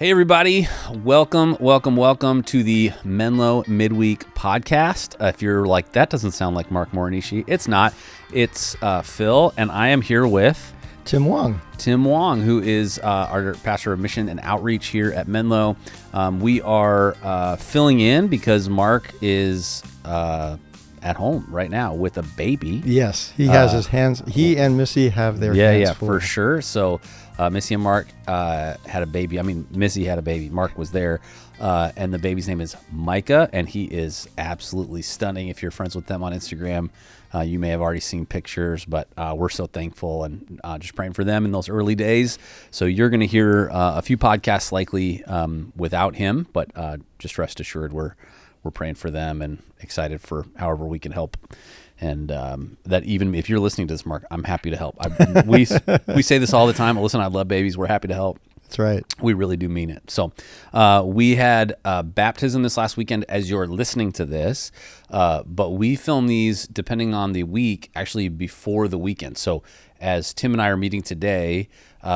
Hey everybody, welcome to the Menlo Midweek podcast. If you're like, that doesn't sound like Mark Morinishi, it's not. It's Phil, and I am here with Tim Wong. Tim Wong, who is our pastor of mission and outreach here at Menlo. We are filling in because Mark is at home right now with a baby. Yes, he has his hands. He and Missy have their hands full. For sure. So Missy and Mark had a baby. I mean, Missy had a baby. Mark was there. And the baby's name is Micah, and he is absolutely stunning. If you're friends with them on Instagram, you may have already seen pictures, but we're so thankful and just praying for them in those early days. So you're going to hear a few podcasts likely without him, but just rest assured we're praying for them and excited for however we can help. And that even if you're listening to this, Mark, I'm happy to help. We say this all the time. Listen, I love babies. We're happy to help. That's right. We really do mean it. So we had baptism this last weekend as you're listening to this, but we film these depending on the week, actually before the weekend. So as Tim and I are meeting today,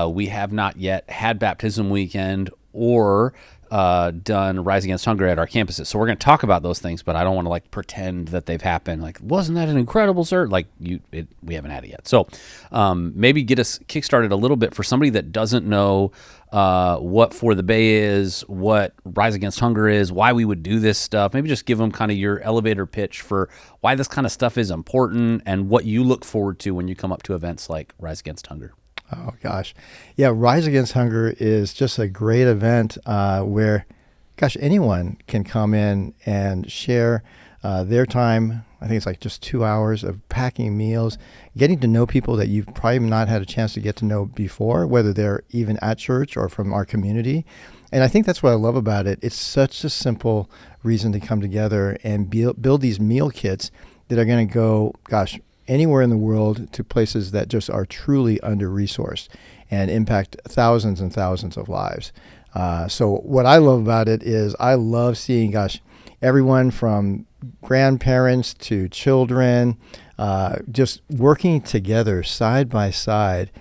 we have not yet had baptism weekend or done Rise Against Hunger at our campuses. So we're going to talk about those things, but I don't want to pretend that they've happened. Wasn't that an incredible cert? We haven't had it yet. So maybe get us kickstarted a little bit for somebody that doesn't know what For the Bay is, what Rise Against Hunger is, why we would do this stuff. Maybe just give them kind of your elevator pitch for why this kind of stuff is important and what you look forward to when you come up to events like Rise Against Hunger. Oh, gosh. Yeah, Rise Against Hunger is just a great event where, anyone can come in and share their time. I think it's just 2 hours of packing meals, getting to know people that you've probably not had a chance to get to know before, whether they're even at church or from our community. And I think that's what I love about it. It's such a simple reason to come together and build these meal kits that are going to go, anywhere in the world to places that just are truly under-resourced and impact thousands and thousands of lives. So what I love about it is I love seeing, everyone from grandparents to children just working together side by side,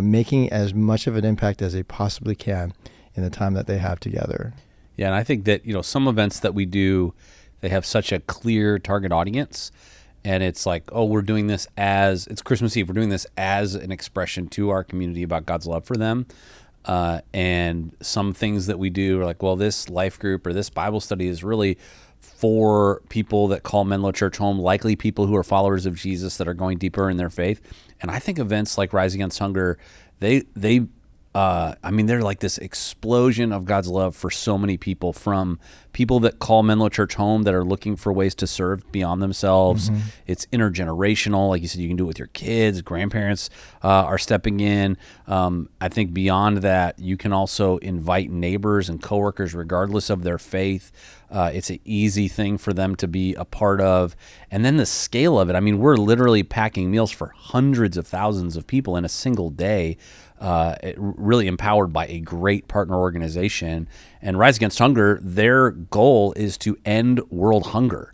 making as much of an impact as they possibly can in the time that they have together. Yeah, and I think that, some events that we do, they have such a clear target audience. And it's we're doing this it's Christmas Eve. We're doing this as an expression to our community about God's love for them. And some things that we do are this life group or this Bible study is really for people that call Menlo Church home, likely people who are followers of Jesus that are going deeper in their faith. And I think events like Rise Against Hunger, they're this explosion of God's love for so many people, from people that call Menlo Church home that are looking for ways to serve beyond themselves. Mm-hmm. It's intergenerational. Like you said, you can do it with your kids. Grandparents are stepping in. I think beyond that, you can also invite neighbors and coworkers regardless of their faith. It's an easy thing for them to be a part of. And then the scale of it, we're literally packing meals for hundreds of thousands of people in a single day. Really empowered by a great partner organization. And Rise Against Hunger, their goal is to end world hunger,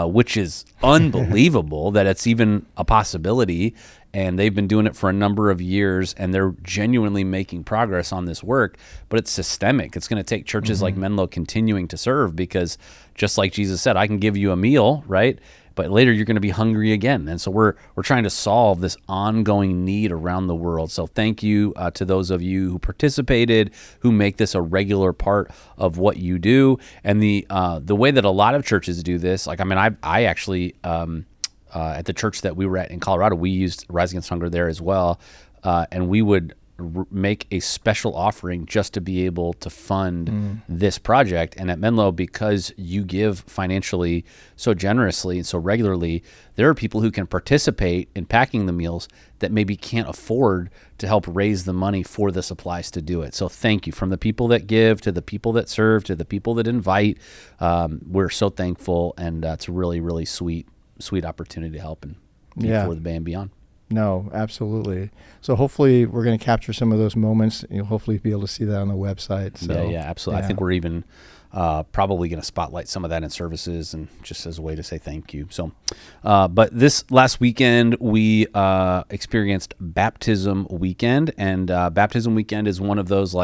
which is unbelievable that it's even a possibility. And they've been doing it for a number of years, and they're genuinely making progress on this work. But it's systemic. It's going to take churches like Menlo continuing to serve, because just like Jesus said, I can give you a meal, right? But later you're going to be hungry again. And so we're trying to solve this ongoing need around the world. So thank you to those of you who participated, who make this a regular part of what you do. And the way that a lot of churches do this, I actually, at the church that we were at in Colorado, we used Rise Against Hunger there as well. And we would make a special offering just to be able to fund this project. And at Menlo, because you give financially so generously and so regularly, there are people who can participate in packing the meals that maybe can't afford to help raise the money for the supplies to do it. So thank you, from the people that give to the people that serve to the people that invite. We're so thankful, and it's a really, really sweet opportunity to help and be For the Bay and beyond. No, absolutely. So hopefully we're going to capture some of those moments. You'll hopefully be able to see that on the website. So, yeah, absolutely. Yeah. I think we're even probably going to spotlight some of that in services, and just as a way to say thank you. So, but this last weekend we experienced Baptism Weekend, and Baptism Weekend is one of those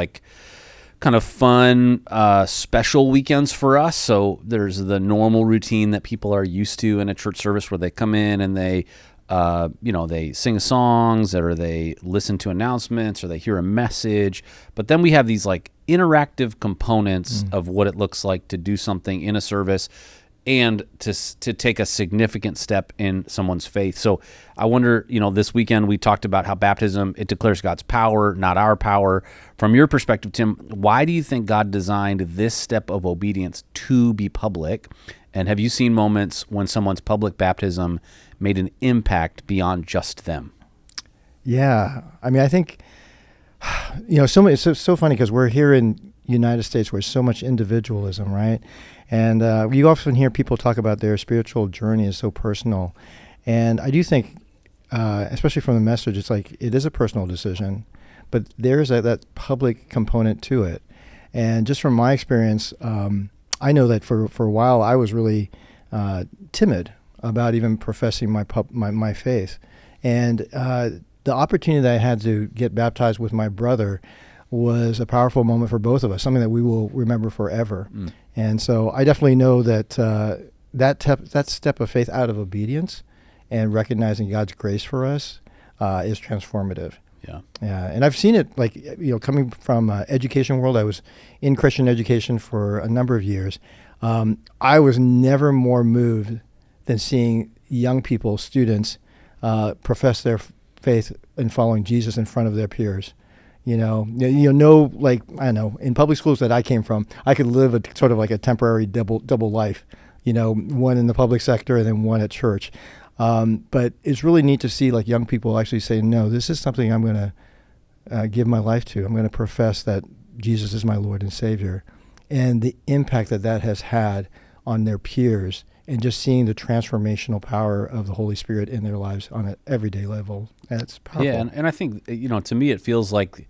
kind of fun, special weekends for us. So there's the normal routine that people are used to in a church service where they come in and they, they sing songs, or they listen to announcements, or they hear a message. But then we have these like interactive components of what it looks like to do something in a service and to take a significant step in someone's faith. So I wonder, this weekend we talked about how baptism, it declares God's power, not our power. From your perspective, Tim, why do you think God designed this step of obedience to be public? And have you seen moments when someone's public baptism made an impact beyond just them? Yeah. I mean, I think, it's so funny because we're here in United States where there's so much individualism, right? And you often hear people talk about their spiritual journey is so personal. And I do think, especially from the message, it's like it is a personal decision, but there's that public component to it. And just from my experience, I know that for a while I was really timid about even professing my faith. And the opportunity that I had to get baptized with my brother was a powerful moment for both of us, something that we will remember forever. And so I definitely know that that step of faith out of obedience and recognizing God's grace for us is transformative. Yeah. And I've seen it, coming from education world. I was in Christian education for a number of years. I was never more moved than seeing young people, students, profess their faith in following Jesus in front of their peers. I don't know, in public schools that I came from, I could live a sort of like a temporary double life, one in the public sector and then one at church. But it's really neat to see like young people actually say, no, this is something I'm going to give my life to. I'm going to profess that Jesus is my Lord and Savior. And the impact that has had on their peers, and just seeing the transformational power of the Holy Spirit in their lives on an everyday level. And it's powerful. Yeah, and I think, to me it feels like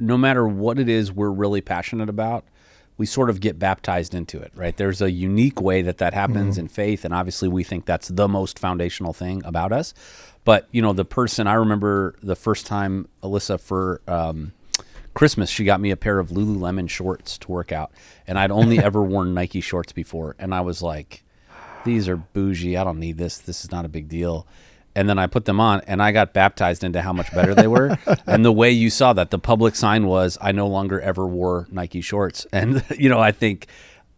no matter what it is we're really passionate about, we sort of get baptized into it, right? There's a unique way that happens in faith, and obviously we think that's the most foundational thing about us. But, the person, I remember the first time, Alyssa, for Christmas, she got me a pair of Lululemon shorts to work out, and I'd only ever worn Nike shorts before, and I was like, these are bougie, I don't need this is not a big deal. And then I put them on, and I got baptized into how much better they were. And the way you saw that, the public sign was, I no longer ever wore Nike shorts. And, I think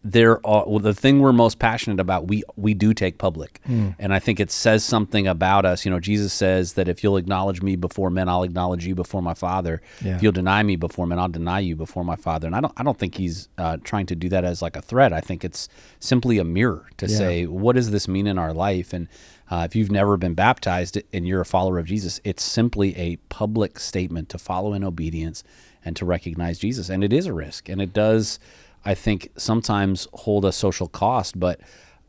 the thing we're most passionate about, we do take public. And I think it says something about us. Jesus says that if you'll acknowledge me before men, I'll acknowledge you before my Father. Yeah. If you'll deny me before men, I'll deny you before my Father. And I don't think he's trying to do that as like a threat. I think it's simply a mirror to say, what does this mean in our life? And if you've never been baptized and you're a follower of Jesus, it's simply a public statement to follow in obedience and to recognize Jesus. And it is a risk, and it does, I think, sometimes hold a social cost. But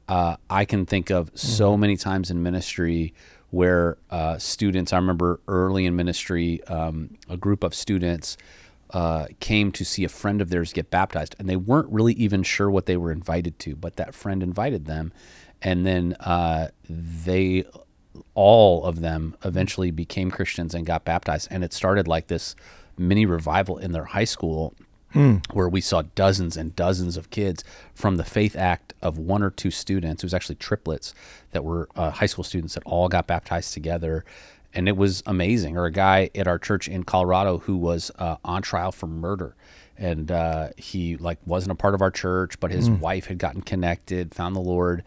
I can think of so many times in ministry where students, I remember early in ministry, a group of students came to see a friend of theirs get baptized, and they weren't really even sure what they were invited to, but that friend invited them. And then all of them eventually became Christians and got baptized. And it started like this mini revival in their high school where we saw dozens and dozens of kids from the faith act of one or two students. It was actually triplets that were high school students that all got baptized together. And it was amazing. Or a guy at our church in Colorado who was on trial for murder. And he wasn't a part of our church, but his wife had gotten connected, found the Lord.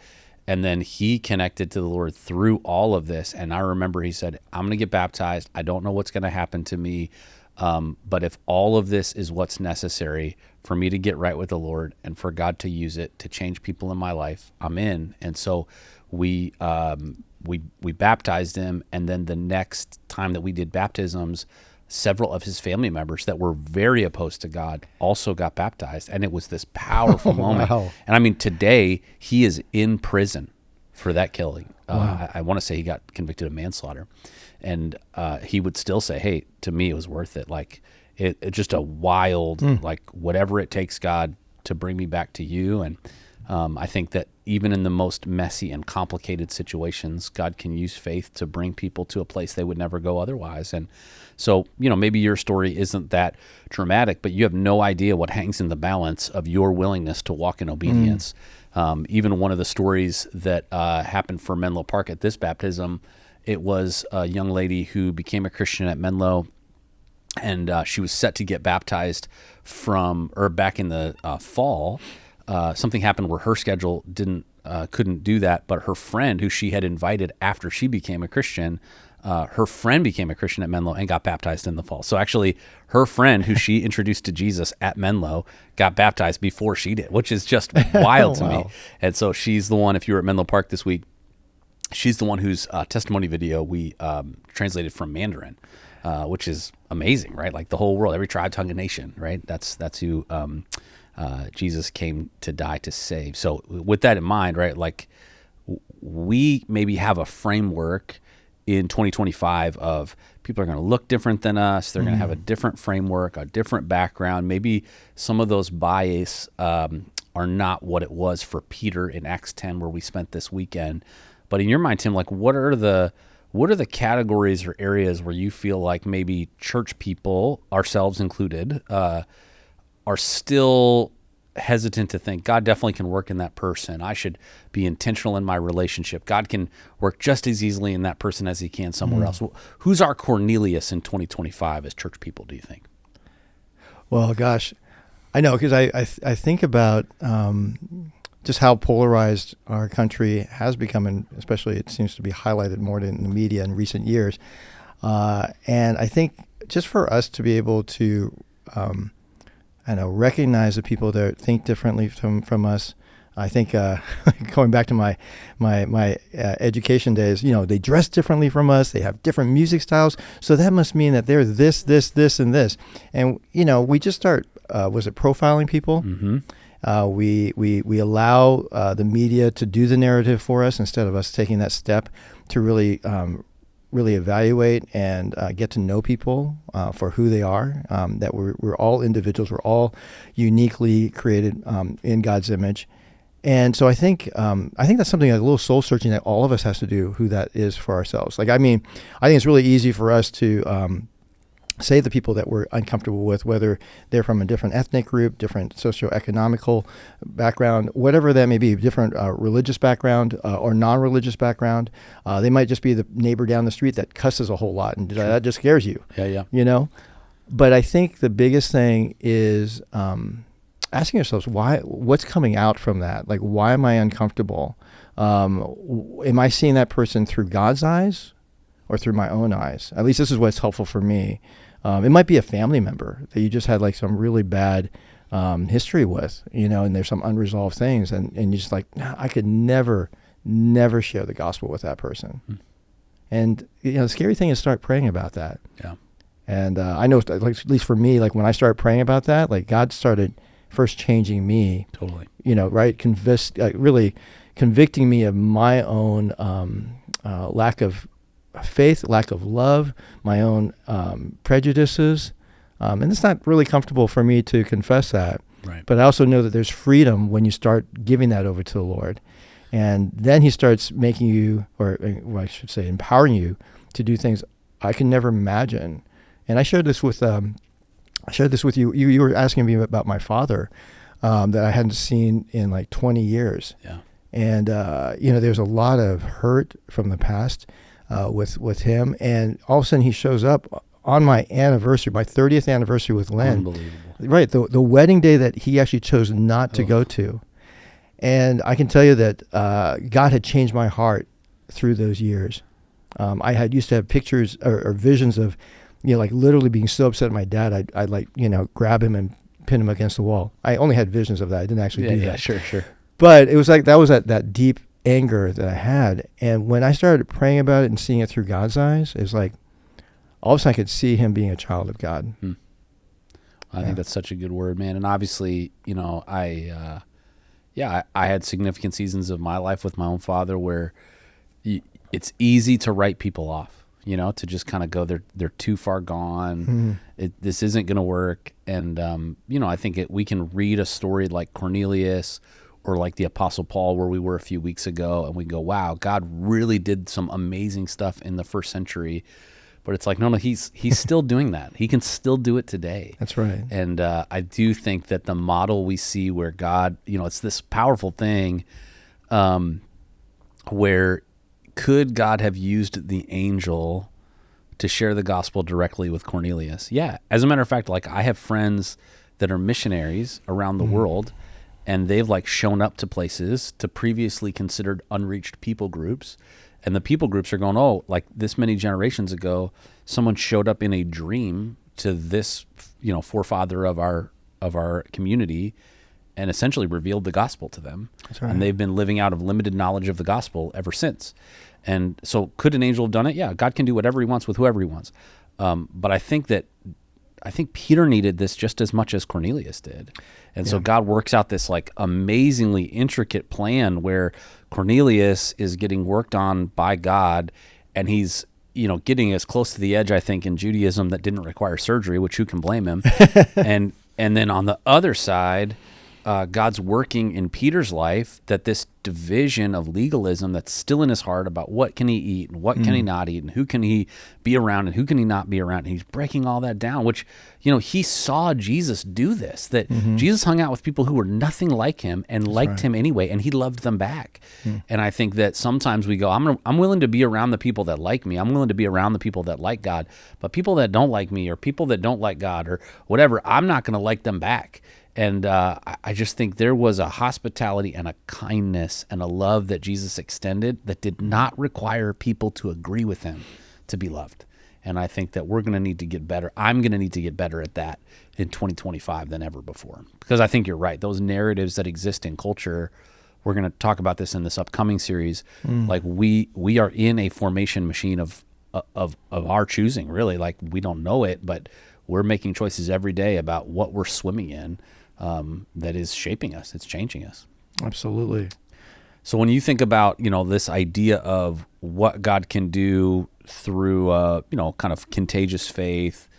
And then he connected to the Lord through all of this. And I remember he said, I'm going to get baptized. I don't know what's going to happen to me. But if all of this is what's necessary for me to get right with the Lord and for God to use it to change people in my life, I'm in. And so we baptized him. And then the next time that we did baptisms, several of his family members that were very opposed to God also got baptized. And it was this powerful moment. Wow. And I mean, today he is in prison for that killing. Wow. I want to say he got convicted of manslaughter. And he would still say, hey, to me, it was worth it. Like it just a wild, like whatever it takes, God, to bring me back to you. And I think that even in the most messy and complicated situations, God can use faith to bring people to a place they would never go otherwise. And so, maybe your story isn't that dramatic, but you have no idea what hangs in the balance of your willingness to walk in obedience. Even one of the stories that happened for Menlo Park at this baptism, it was a young lady who became a Christian at Menlo, and she was set to get baptized back in the fall. Something happened where her schedule couldn't do that, but her friend, who she had invited after she became a Christian, her friend became a Christian at Menlo and got baptized in the fall. So actually, her friend, who she introduced to Jesus at Menlo, got baptized before she did, which is just wild to me. And so she's the one, if you were at Menlo Park this week, she's the one whose testimony video we translated from Mandarin, which is amazing, right? Like the whole world, every tribe, tongue, and nation, right? That's who Jesus came to die to save. So with that in mind, right, like we maybe have a framework in 2025 of people are going to look different than us. They're going to have a different framework, a different background. Maybe some of those bias are not what it was for Peter in Acts 10, where we spent this weekend. But in your mind, Tim, like what are the categories or areas where you feel like maybe church people, ourselves included, are still hesitant to think God definitely can work in that person? I should be intentional in my relationship. God can work just as easily in that person as he can somewhere else. Who's our Cornelius in 2025 as church people, do you think? Well, gosh, I know, because I think about just how polarized our country has become, and especially it seems to be highlighted more in the media in recent years. And I think just for us to be able to recognize the people that think differently from us. I think going back to my education days, they dress differently from us. They have different music styles. So that must mean that they're this, and this. And, we just start, profiling people? Mm-hmm. We allow the media to do the narrative for us instead of us taking that step to really evaluate and get to know people for who they are, that we're all individuals. We're all uniquely created in God's image. And so I think that's something, a little soul searching that all of us has to do, who that is for ourselves. Like, I think it's really easy for us to say the people that we're uncomfortable with, whether they're from a different ethnic group, different socioeconomical background, whatever that may be, different religious background or non-religious background. They might just be the neighbor down the street that cusses a whole lot, and that just scares you. Yeah. But I think the biggest thing is asking yourselves, what's coming out from that? Like, why am I uncomfortable? Am I seeing that person through God's eyes or through my own eyes? At least this is what's helpful for me. It might be a family member that you just had like some really bad history with, and there's some unresolved things, and you're just like, nah, I could never share the gospel with that person. And the scary thing is start praying about that. Yeah. And I know, like, at least for me, like when I started praying about that, like God started first changing me. Totally. Right? Really convicting me of my own lack of faith, lack of love, my own prejudices. And it's not really comfortable for me to confess that. Right. But I also know that there's freedom when you start giving that over to the Lord. And then he starts making you, or I should say, empowering you to do things I can never imagine. And I shared this with you. You were asking me about my father that I hadn't seen in like 20 years. Yeah. And, there's a lot of hurt from the past with him. And all of a sudden he shows up on my anniversary, my 30th anniversary with Lynn. Unbelievable. Right. The wedding day that he actually chose not to go to. And I can tell you that God had changed my heart through those years. I had used to have pictures or visions of, like literally being so upset at my dad, I'd like, grab him and pin him against the wall. I only had visions of that. I didn't actually do that. Yeah, sure. But it was like, that was that deep anger that I had. And when I started praying about it and seeing it through God's eyes, it was like, all of a sudden I could see him being a child of God. I think that's such a good word, man. And obviously, I had significant seasons of my life with my own father where it's easy to write people off, to just kind of go, they're too far gone. This isn't going to work. And, I think we can read a story like Cornelius or like the Apostle Paul, where we were a few weeks ago, and we go, wow, God really did some amazing stuff in the first century. But it's like, no, he's still doing that. He can still do it today. That's right. And I do think that the model we see where God, it's this powerful thing where could God have used the angel to share the gospel directly with Cornelius? Yeah. As a matter of fact, like I have friends that are missionaries around the world, and they've like shown up to places to previously considered unreached people groups. And the people groups are going, oh, like this many generations ago, someone showed up in a dream to this, forefather of our community and essentially revealed the gospel to them. That's right. And they've been living out of limited knowledge of the gospel ever since. And so could an angel have done it? Yeah, God can do whatever he wants with whoever he wants. But I think Peter needed this just as much as Cornelius did. And so God works out this like amazingly intricate plan where Cornelius is getting worked on by God, and he's, getting as close to the edge, I think, in Judaism that didn't require surgery, which who can blame him? and then on the other side, God's working in Peter's life that this division of legalism that's still in his heart about what can he eat and what can he not eat and who can he be around and who can he not be around. And he's breaking all that down, which, he saw Jesus do this, that Jesus hung out with people who were nothing like him and liked him anyway, and he loved them back. And I think that sometimes we go, I'm willing to be around the people that like me. I'm willing to be around the people that like God, but people that don't like me or people that don't like God or whatever, I'm not going to like them back. And I just think there was a hospitality and a kindness and a love that Jesus extended that did not require people to agree with him to be loved. And I think that we're going to need to get better. I'm going to need to get better at that in 2025 than ever before. Because I think you're right. Those narratives that exist in culture, we're going to talk about this in this upcoming series. Like we are in a formation machine of our choosing, really. Like we don't know it, but we're making choices every day about what we're swimming in. That is shaping us. It's changing us. Absolutely. So when you think about, this idea of what God can do through, kind of contagious faith,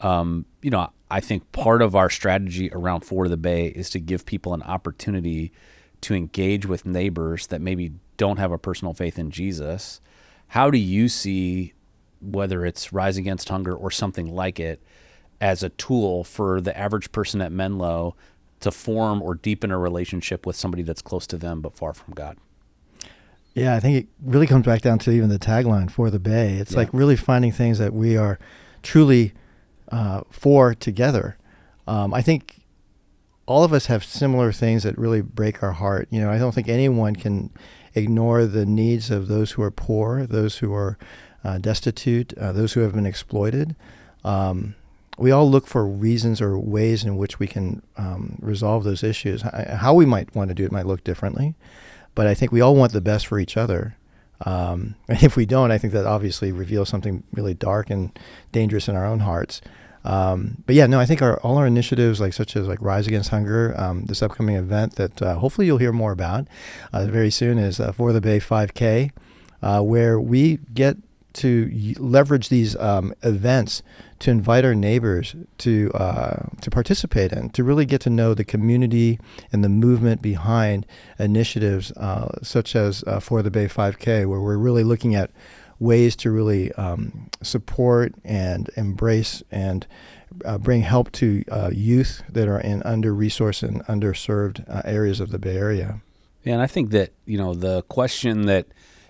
I think part of our strategy around For the Bay is to give people an opportunity to engage with neighbors that maybe don't have a personal faith in Jesus. How do you see, whether it's Rise Against Hunger or something like it, as a tool for the average person at Menlo to form or deepen a relationship with somebody that's close to them but far from God? Yeah, I think it really comes back down to even the tagline, For the Bay. It's like really finding things that we are truly for together. I think all of us have similar things that really break our heart. I don't think anyone can ignore the needs of those who are poor, those who are destitute, those who have been exploited. We all look for reasons or ways in which we can resolve those issues. How we might want to do it might look differently, but I think we all want the best for each other. And if we don't, I think that obviously reveals something really dark and dangerous in our own hearts. But yeah, no, I think all our initiatives, such as Rise Against Hunger, this upcoming event that hopefully you'll hear more about very soon, is For the Bay 5K, where we get to leverage these events to invite our neighbors to participate in, to really get to know the community and the movement behind initiatives such as For the Bay 5K, where we're really looking at ways to really support and embrace and bring help to youth that are in under-resourced and underserved areas of the Bay Area. Yeah, and I think that, the question that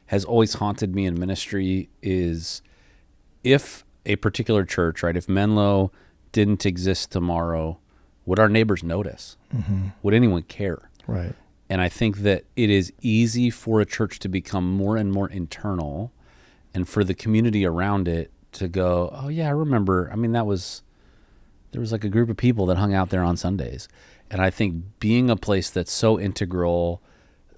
has always haunted me in ministry is, if a particular church, right, if Menlo didn't exist tomorrow, would our neighbors notice? Would anyone care? Right. And I think that it is easy for a church to become more and more internal, and for the community around it to go, oh yeah, I remember. I mean, there was like a group of people that hung out there on Sundays. And I think being a place that's so integral,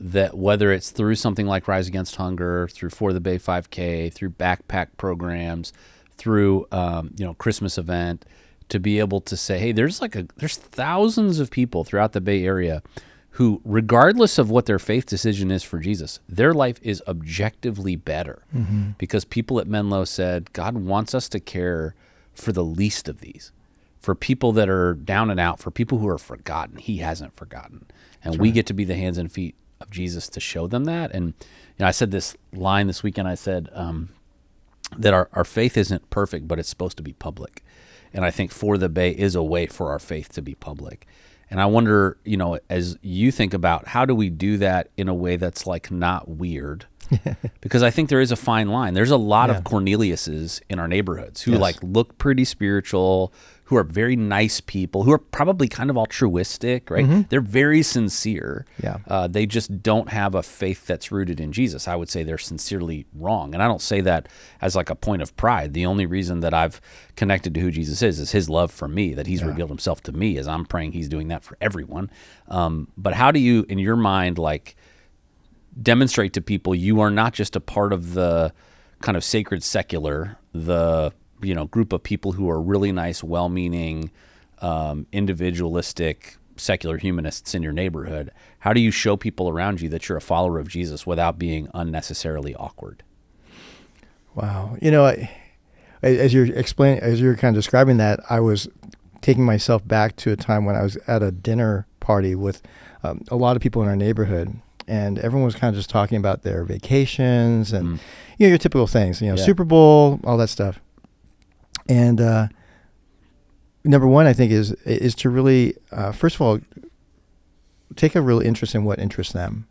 that whether it's through something like Rise Against Hunger, through For the Bay 5K, through backpack programs, through Christmas event, to be able to say, hey, there's thousands of people throughout the Bay Area who, regardless of what their faith decision is for Jesus, their life is objectively better because people at Menlo said, God wants us to care for the least of these. for people that are down and out, for people who are forgotten, he hasn't forgotten. And we get to be the hands and feet of Jesus to show them that. And I said this line this weekend. I said that our faith isn't perfect, but it's supposed to be public. And I think For the Bay is a way for our faith to be public. And I wonder, as you think about how do we do that in a way that's like not weird, because I think there is a fine line. There's a lot of Corneliuses in our neighborhoods who like look pretty spiritual, who are very nice people, who are probably kind of altruistic, right? They're very sincere. They just don't have a faith that's rooted in Jesus. I would say they're sincerely wrong. And I don't say that as like a point of pride. The only reason that I've connected to who Jesus is his love for me, that he's revealed himself to me, as I'm praying he's doing that for everyone. But how do you, in your mind, like demonstrate to people you are not just a part of the kind of sacred secular, the group of people who are really nice, well-meaning, individualistic, secular humanists in your neighborhood? How do you show people around you that you're a follower of Jesus without being unnecessarily awkward? Wow. As you're kind of describing that, I was taking myself back to a time when I was at a dinner party with a lot of people in our neighborhood. And everyone was kind of just talking about their vacations and your typical things, Super Bowl, all that stuff. And number one, I think, is to really, first of all, take a real interest in what interests them.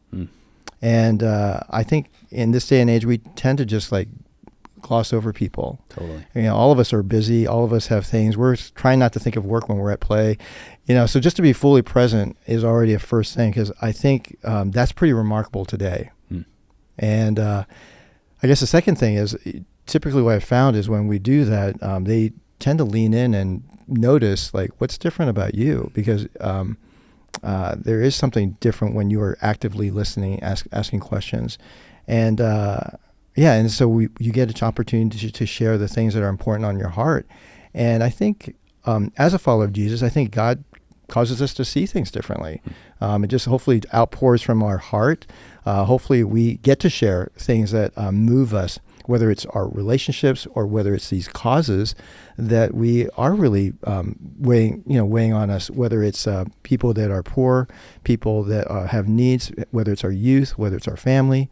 And I think in this day and age, we tend to just like gloss over people. Totally. All of us are busy. All of us have things. We're trying not to think of work when we're at play. So just to be fully present is already a first thing, because I think that's pretty remarkable today. And I guess the second thing is, typically what I've found is when we do that, they tend to lean in and notice like what's different about you, because there is something different when you are actively listening, asking questions. And and so you get an opportunity to share the things that are important on your heart. And I think as a follower of Jesus, I think God causes us to see things differently. It just hopefully outpours from our heart. Hopefully we get to share things that move us, whether it's our relationships or whether it's these causes that we are really weighing on us, whether it's people that are poor, people that have needs, whether it's our youth, whether it's our family.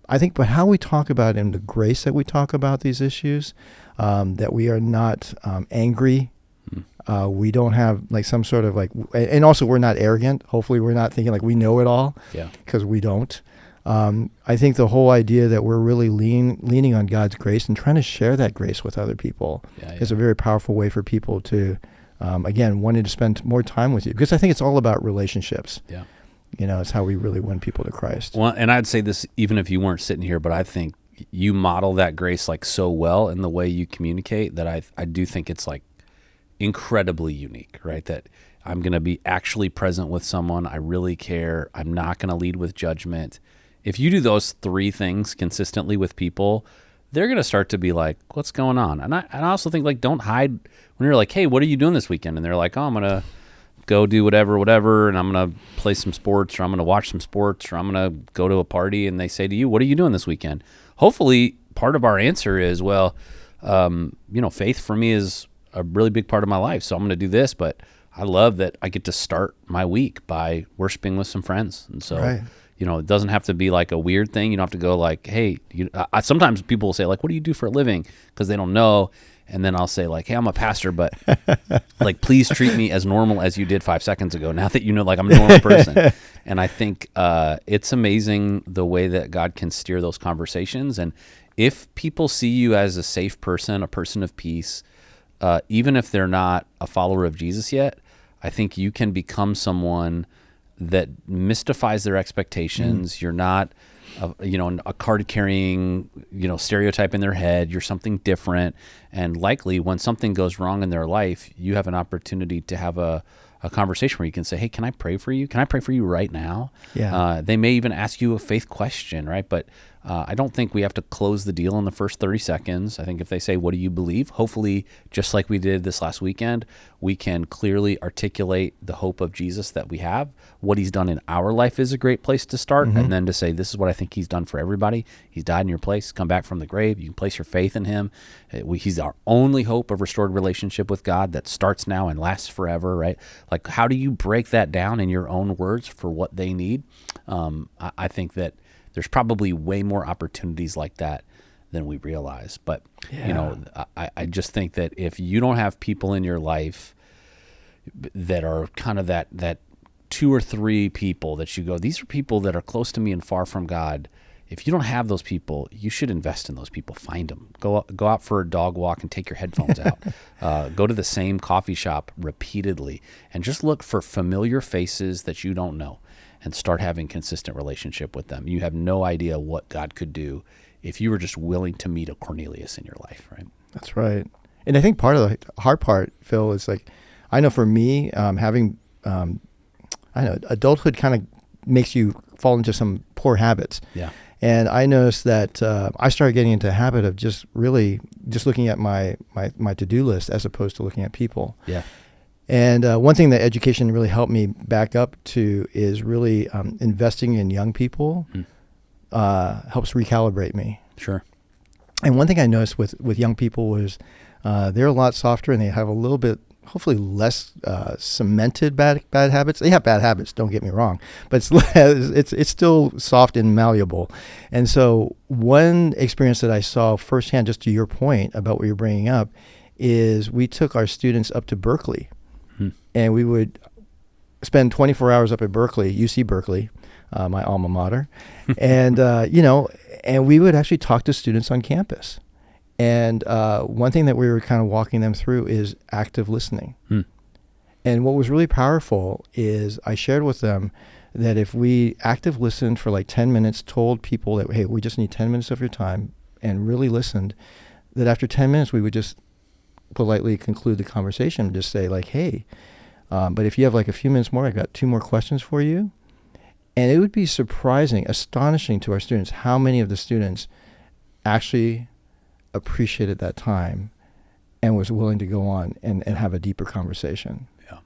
I think, but how we talk about it and the grace that we talk about these issues, that we are not angry. We don't have like some sort of like, and also we're not arrogant. Hopefully we're not thinking like we know it all, because we don't. I think the whole idea that we're really leaning on God's grace and trying to share that grace with other people is a very powerful way for people to, again, wanting to spend more time with you. Because I think it's all about relationships. It's how we really win people to Christ. Well, and I'd say this even if you weren't sitting here, but I think you model that grace like so well in the way you communicate that I do think it's like incredibly unique, right? That I'm going to be actually present with someone. I really care. I'm not going to lead with judgment. If you do those three things consistently with people, they're going to start to be like, what's going on? And I also think like, don't hide when you're like, hey, what are you doing this weekend? And they're like, oh, I'm going to go do whatever, and I'm going to play some sports, or I'm going to watch some sports, or I'm going to go to a party. And they say to you, what are you doing this weekend? Hopefully part of our answer is, well, faith for me is a really big part of my life. So I'm going to do this, but I love that I get to start my week by worshiping with some friends. And so, it doesn't have to be like a weird thing. You don't have to go like, hey, sometimes people will say like, what do you do for a living? Because they don't know. And then I'll say like, hey, I'm a pastor, but like, please treat me as normal as you did 5 seconds ago. Now that like I'm a normal person. And I think it's amazing the way that God can steer those conversations. And if people see you as a safe person, a person of peace, even if they're not a follower of Jesus yet, I think you can become someone that mystifies their expectations. You're not a card-carrying, stereotype in their head. You're something different. And likely when something goes wrong in their life, you have an opportunity to have a conversation where you can say, hey, can I pray for you? Can I pray for you right now? They may even ask you a faith question, right? But I don't think we have to close the deal in the first 30 seconds. I think if they say, what do you believe? Hopefully, just like we did this last weekend, we can clearly articulate the hope of Jesus that we have. What he's done in our life is a great place to start. And then to say, this is what I think he's done for everybody. He's died in your place, come back from the grave. You can place your faith in him. He's our only hope of restored relationship with God that starts now and lasts forever, right? Like, how do you break that down in your own words for what they need? I think that there's probably way more opportunities like that than we realize. But, I just think that if you don't have people in your life that are kind of that 2 or 3 people that you go, these are people that are close to me and far from God. If you don't have those people, you should invest in those people. Find them. Go out for a dog walk and take your headphones out. Go to the same coffee shop repeatedly and just look for familiar faces that you don't know, and start having consistent relationship with them. You have no idea what God could do if you were just willing to meet a Cornelius in your life, right? That's right. And I think part of the hard part, Phil, is like, I know for me, having, adulthood kind of makes you fall into some poor habits. Yeah. And I noticed that I started getting into a habit of just looking at my to-do list as opposed to looking at people. Yeah. And one thing that education really helped me back up to is really investing in young people helps recalibrate me. Sure. And one thing I noticed with young people was they're a lot softer and they have a little bit, hopefully less cemented bad habits. They have bad habits, don't get me wrong, but it's still soft and malleable. And so one experience that I saw firsthand, just to your point about what you're bringing up, is we took our students up to Berkeley. And we would spend 24 hours up at Berkeley, UC Berkeley, my alma mater. And, and we would actually talk to students on campus. And one thing that we were kind of walking them through is active listening. And what was really powerful is I shared with them that if we active listened for like 10 minutes, told people that, hey, we just need 10 minutes of your time, and really listened, that after 10 minutes, we would just politely conclude the conversation and just say like, hey, but if you have like a few minutes more, I've got 2 more questions for you. And it would be astonishing to our students how many of the students actually appreciated that time and was willing to go on and have a deeper conversation. Yeah.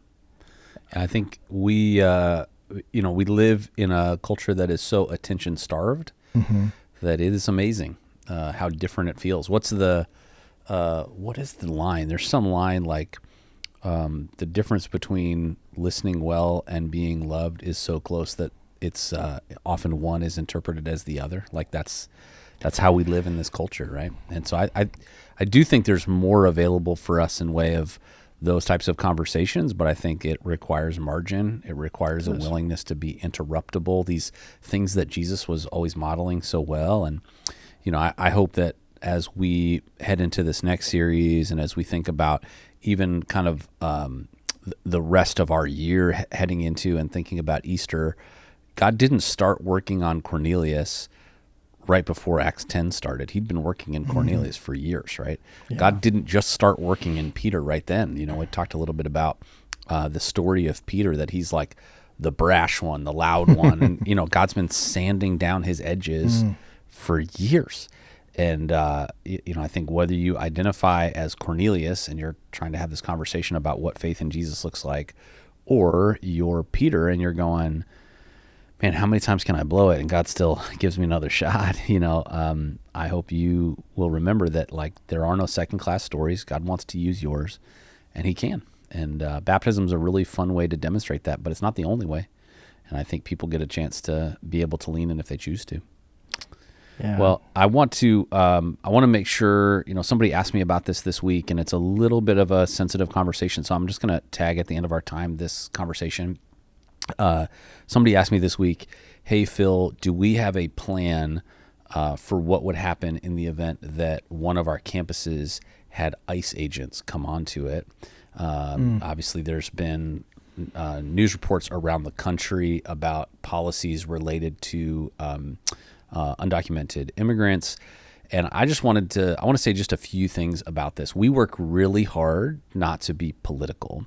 I think we live in a culture that is so attention starved that it is amazing how different it feels. What is the line? There's some line like, the difference between listening well and being loved is so close that it's often one is interpreted as the other. Like that's how we live in this culture, right? And so I do think there's more available for us in way of those types of conversations, but I think it requires margin. It requires a willingness to be interruptible. These things that Jesus was always modeling so well. And I hope that as we head into this next series and as we think about even kind of the rest of our year heading into and thinking about Easter, God didn't start working on Cornelius right before Acts 10 started. He'd been working in Cornelius for years, right? Yeah. God didn't just start working in Peter right then. We talked a little bit about the story of Peter, that he's like the brash one, the loud one. And, God's been sanding down his edges for years. And, I think whether you identify as Cornelius and you're trying to have this conversation about what faith in Jesus looks like, or you're Peter and you're going, man, how many times can I blow it? And God still gives me another shot. I hope you will remember that like there are no second-class stories. God wants to use yours, and he can. And baptism is a really fun way to demonstrate that, but it's not the only way. And I think people get a chance to be able to lean in if they choose to. Yeah. Well, I want to make sure, somebody asked me about this week, and it's a little bit of a sensitive conversation, so I'm just going to tag at the end of our time this conversation. Somebody asked me this week, hey, Phil, do we have a plan for what would happen in the event that one of our campuses had ICE agents come onto it? Obviously, there's been news reports around the country about policies related to undocumented immigrants. And I want to say just a few things about this. We work really hard not to be political.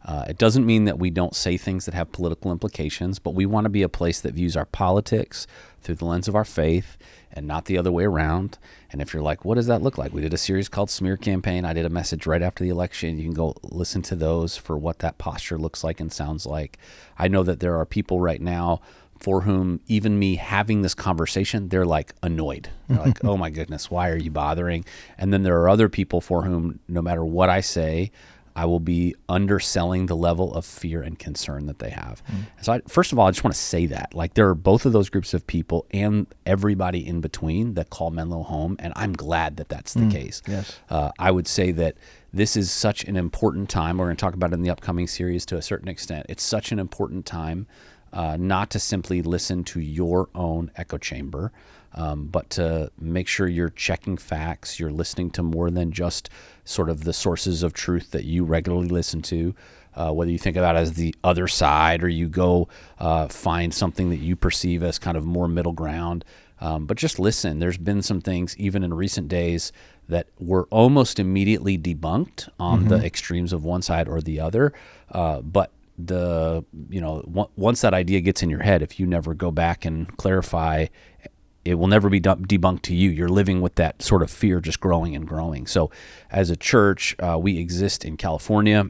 It doesn't mean that we don't say things that have political implications, but we want to be a place that views our politics through the lens of our faith and not the other way around. And if you're like, what does that look like? We did a series called Smear Campaign. I did a message right after the election. You can go listen to those for what that posture looks like and sounds like. I know that there are people right now for whom even me having this conversation, they're like annoyed. They're like, oh my goodness, why are you bothering? And then there are other people for whom no matter what I say, I will be underselling the level of fear and concern that they have. So first of all, I just want to say that. Like, there are both of those groups of people and everybody in between that call Menlo home, and I'm glad that that's the case. Yes. I would say that this is such an important time. We're going to talk about it in the upcoming series to a certain extent. It's such an important time not to simply listen to your own echo chamber, but to make sure you're checking facts, you're listening to more than just sort of the sources of truth that you regularly listen to, whether you think about it as the other side or you go find something that you perceive as kind of more middle ground. But just listen. There's been some things even in recent days that were almost immediately debunked on the extremes of one side or the other. But once that idea gets in your head, if you never go back and clarify, it will never be debunked to you. You're living with that sort of fear just growing and growing. So as a church, we exist in California.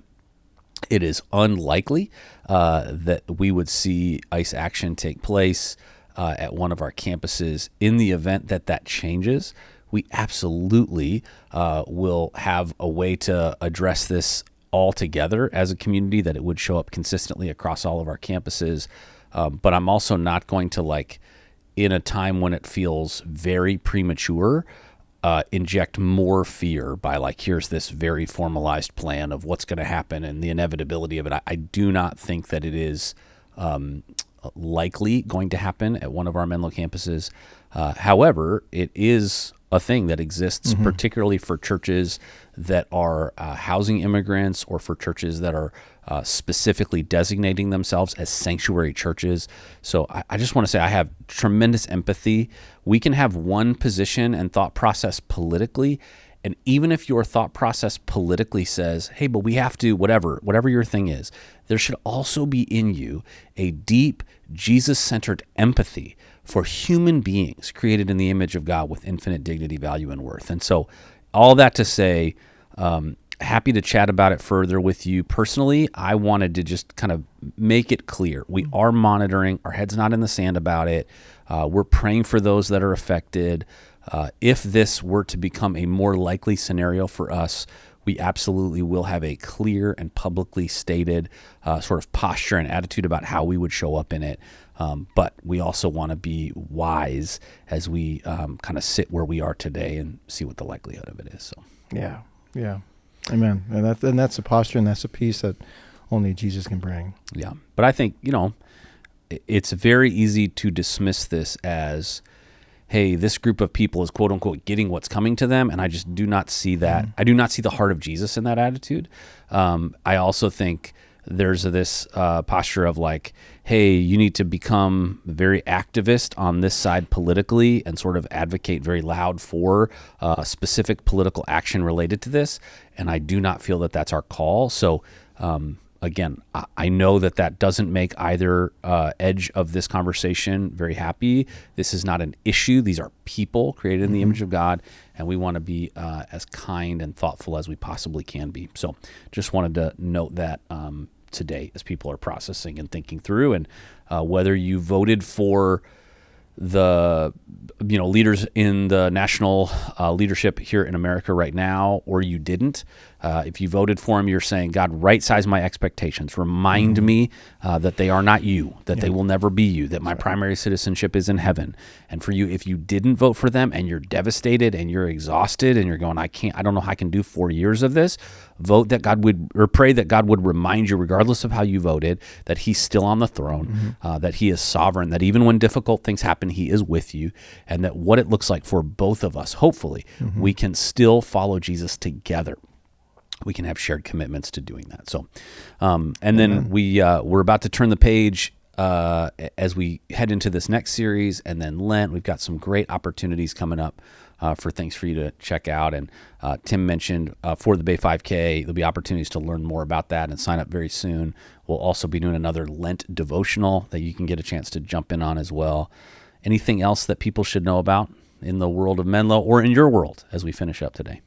It is unlikely that we would see ICE action take place at one of our campuses. In the event that that changes, we absolutely will have a way to address this all together as a community, that it would show up consistently across all of our campuses. But I'm also not going to, in a time when it feels very premature, inject more fear by here's this very formalized plan of what's going to happen and the inevitability of it. I do not think that it is likely going to happen at one of our Menlo campuses. However, it is a thing that exists, particularly for churches that are housing immigrants, or for churches that are specifically designating themselves as sanctuary churches. So I just want to say I have tremendous empathy. We can have one position and thought process politically, and even if your thought process politically says, hey, but we have to, whatever your thing is, there should also be in you a deep Jesus-centered empathy for human beings created in the image of God with infinite dignity, value, and worth. And so all that to say, happy to chat about it further with you personally. I wanted to just kind of make it clear. We are monitoring. Our head's not in the sand about it. We're praying for those that are affected. If this were to become a more likely scenario for us, we absolutely will have a clear and publicly stated sort of posture and attitude about how we would show up in it. But we also want to be wise as we kind of sit where we are today and see what the likelihood of it is. So yeah, amen. And that's a posture, and that's a peace that only Jesus can bring. Yeah, but I think it's very easy to dismiss this as, hey, this group of people is quote unquote getting what's coming to them, and I just do not see that. I do not see the heart of Jesus in that attitude. I also think there's this posture of hey, you need to become very activist on this side politically and sort of advocate very loud for specific political action related to this. And I do not feel that that's our call. So again, I know that doesn't make either edge of this conversation very happy. This is not an issue. These are people created in the image of God, and we want to be as kind and thoughtful as we possibly can be. So just wanted to note that today as people are processing and thinking through, and whether you voted for the leaders in the national leadership here in America right now, or you didn't. If you voted for them, you're saying, God, right-size my expectations. Remind me that they are not you, that they will never be you, that my primary citizenship is in heaven. And for you, if you didn't vote for them and you're devastated and you're exhausted and you're going, I don't know how I can do 4 years of this, vote that God would, or pray that God would remind you, regardless of how you voted, that he's still on the throne, that he is sovereign, that even when difficult things happen, he is with you, and that what it looks like for both of us, hopefully, we can still follow Jesus together. We can have shared commitments to doing that. So, and then we're about to turn the page as we head into this next series, and then Lent. We've got some great opportunities coming up for things for you to check out. And Tim mentioned for the Bay 5K, there'll be opportunities to learn more about that and sign up very soon. We'll also be doing another Lent devotional that you can get a chance to jump in on as well. Anything else that people should know about in the world of Menlo or in your world as we finish up today?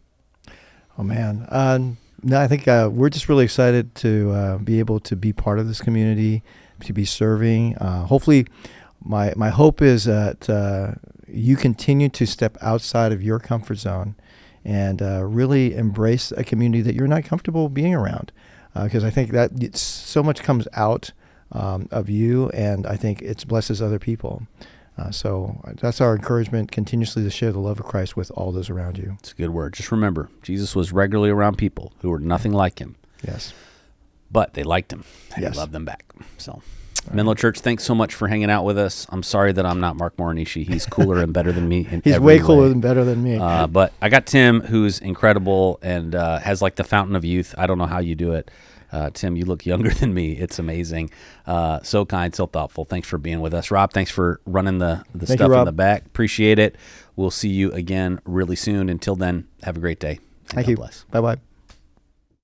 Oh, man. No, I think we're just really excited to be able to be part of this community, to be serving. Hopefully, my hope is that you continue to step outside of your comfort zone and really embrace a community that you're not comfortable being around. Because I think that so much comes out of you, and I think it blesses other people. So that's our encouragement, continuously to share the love of Christ with all those around you. It's a good word. Just remember, Jesus was regularly around people who were nothing like him. Yes. But they liked him, and he loved them back. So, Menlo Church, thanks so much for hanging out with us. I'm sorry that I'm not Mark Morinishi. He's cooler and better than me in He's every way cooler way. and better than me. But I got Tim, who's incredible and has like the fountain of youth. I don't know how you do it. Tim, you look younger than me. It's amazing. So kind, so thoughtful. Thanks for being with us. Rob, thanks for running the stuff in the back. Appreciate it. We'll see you again really soon. Until then, have a great day. Thank you. God bless. Bye-bye.